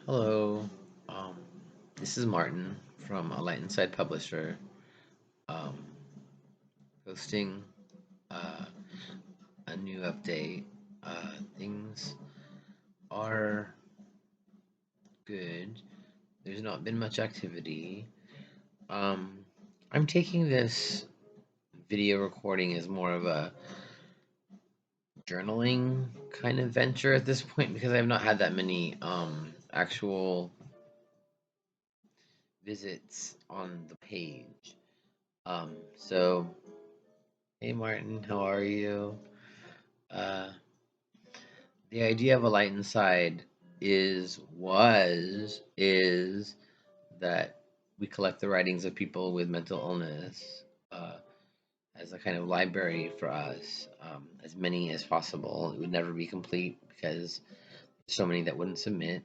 Hello, um, this is Martin from A Light Inside Publisher, um, posting uh, a new update. Things are good. There's not been much activity. Um, I'm taking this video recording as more of a journaling kind of venture at this point because I've not had that many actual visits on the page. So hey Martin, how are you? Uh, the idea of a light inside is that we collect the writings of people with mental illness uh, as a kind of library for us, as many as possible. It would never be complete because so many that wouldn't submit,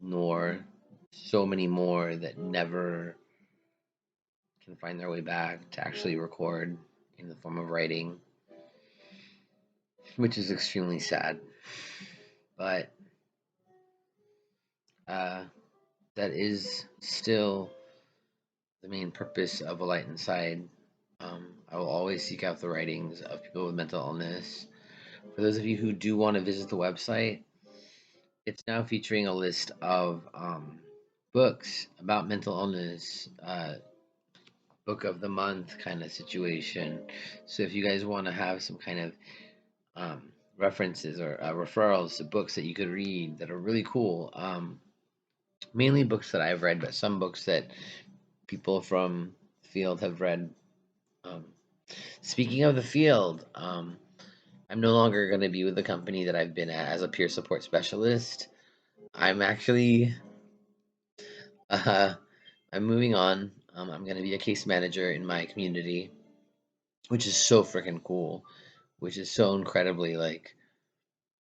nor so many more that never can find their way back to actually record in the form of writing, which is extremely sad. But uh, that is still the main purpose of A Light Inside. I will always seek out the writings of people with mental illness. For those of you who do want to visit the website, it's now featuring a list of books about mental illness, book of the month kind of situation. So if you guys want to have some kind of references or referrals to books that you could read that are really cool, mainly books that I've read, but some books that people from the field have read. Um, Speaking of the field, I'm no longer going to be with the company that I've been at as a peer support specialist. I'm actually, uh, I'm moving on. I'm going to be a case manager in my community, which is so freaking cool, which is so incredibly like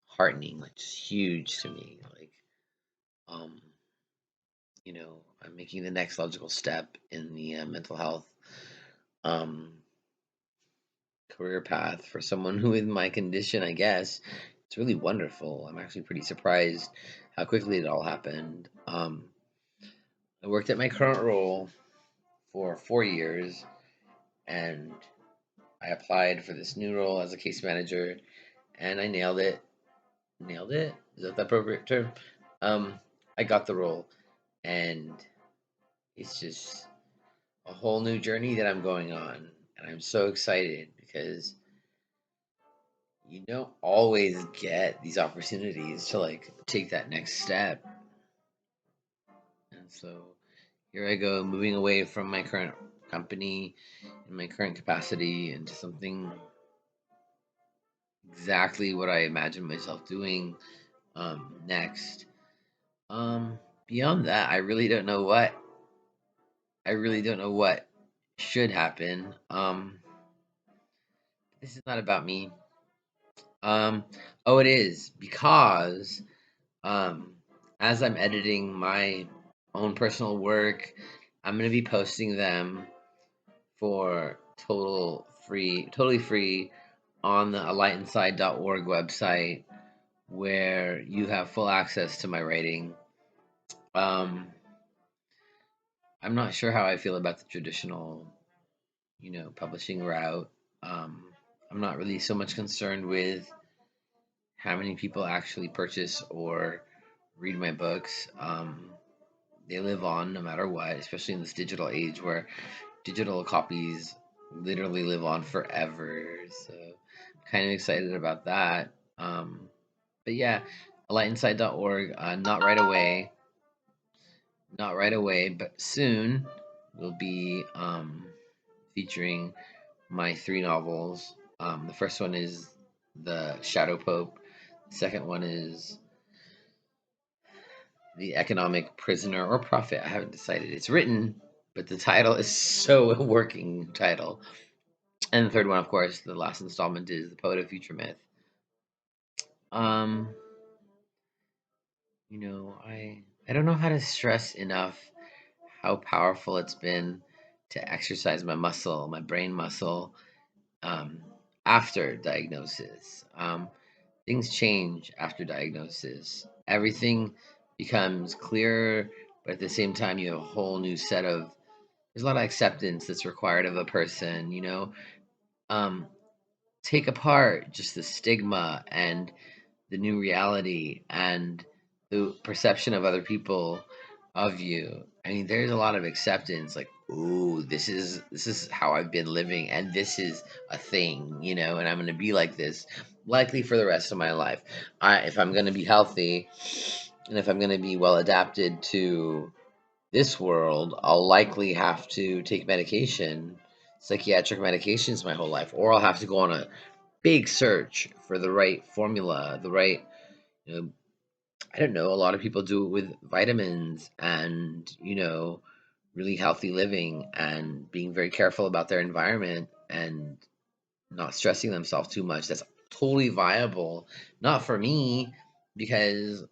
heartening, like just huge to me. Um, I'm making the next logical step in the mental health um, career path for someone who, in my condition, I guess. It's really wonderful. I'm actually pretty surprised how quickly it all happened. I worked at my current role for 4 years, and I applied for this new role as a case manager, and I nailed it. Nailed it? Is that the appropriate term? Um, I got the role, and it's just a whole new journey that I'm going on, and I'm so excited because you don't always get these opportunities to like take that next step. And so here I go, moving away from my current company in my current capacity into something exactly what I imagine myself doing next. Um, Beyond that, I really don't know what should happen. This is not about me. Um, oh, it is because Um, as I'm editing my own personal work, I'm gonna be posting them for totally free on the alightinside.org website where you have full access to my writing. Um, I'm not sure how I feel about the traditional, publishing route. Um, I'm not really so much concerned with how many people actually purchase or read my books. They live on no matter what, especially in this digital age where digital copies literally live on forever. So I'm kind of excited about that. But yeah, lightinside.org, not right away, but soon will be featuring my three novels. The first one is The Shadow Pope. The second one is The Economic Prisoner or Prophet. I haven't decided. It's written, but the title is so a working title. And the third one, of course, the last installment is The Poet of Future Myth. Um, I don't know how to stress enough how powerful it's been to exercise my brain muscle, um, after diagnosis. Things change after diagnosis. Everything becomes clearer, but at the same time, you have a whole new set of, there's a lot of acceptance that's required of a person, um, take apart just the stigma and the new reality and the perception of other people of you. I mean, there's a lot of acceptance, like, ooh, this is how I've been living, and this is a thing, and I'm gonna be like this, likely for the rest of my life. If I'm gonna be healthy, and if I'm gonna be well adapted to this world, I'll likely have to take medication, psychiatric medications, my whole life, or I'll have to go on a big search for the right formula, the right, you know, I don't know. A lot of people do it with vitamins and, really healthy living and being very careful about their environment and not stressing themselves too much. That's totally viable. Not for me, because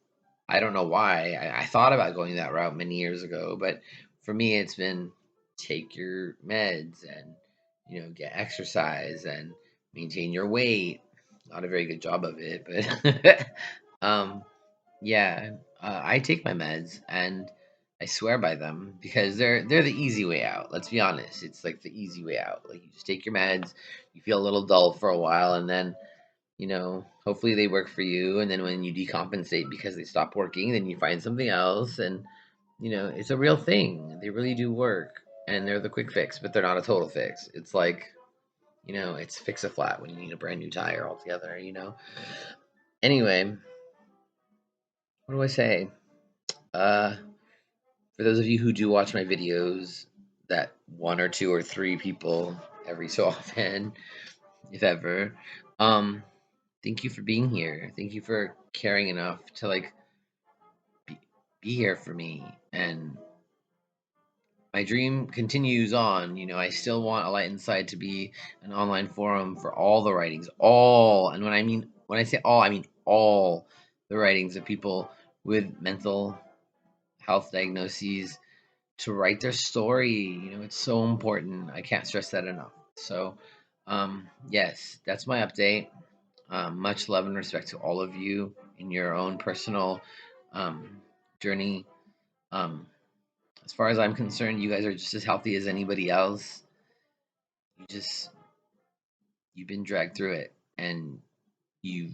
I don't know why. I thought about going that route many years ago, but for me, it's been take your meds and, get exercise and maintain your weight. Not a very good job of it, but yeah, I take my meds and I swear by them because they're the easy way out. Let's be honest, it's like the easy way out. Like you just take your meds, you feel a little dull for a while, and then hopefully they work for you. And then when you decompensate because they stop working, then you find something else, and it's a real thing. They really do work, and they're the quick fix, but they're not a total fix. It's like it's fix a flat when you need a brand new tire altogether. Anyway, what do I say? Uh, For those of you who do watch my videos, that one or two or three people every so often, if ever, um, thank you for being here. Thank you for caring enough to be, be here for me. And my dream continues on. I still want A Light Inside to be an online forum for all the writings, all. And when I say all, I mean all the writings of people with mental health diagnoses to write their story. It's so important. I can't stress that enough. So, yes, that's my update. Much love and respect to all of you in your own personal um, journey. Um, as far as I'm concerned, you guys are just as healthy as anybody else. You just you've been dragged through it, and you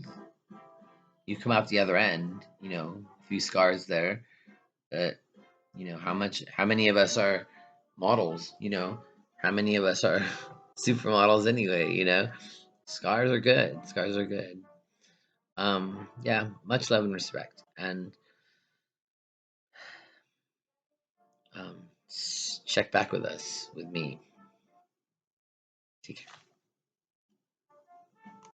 you come out the other end. A few scars there, but how many of us are models? How many of us are supermodels anyway? Scars are good. Scars are good. Yeah, much love and respect, and check back with me. Take care.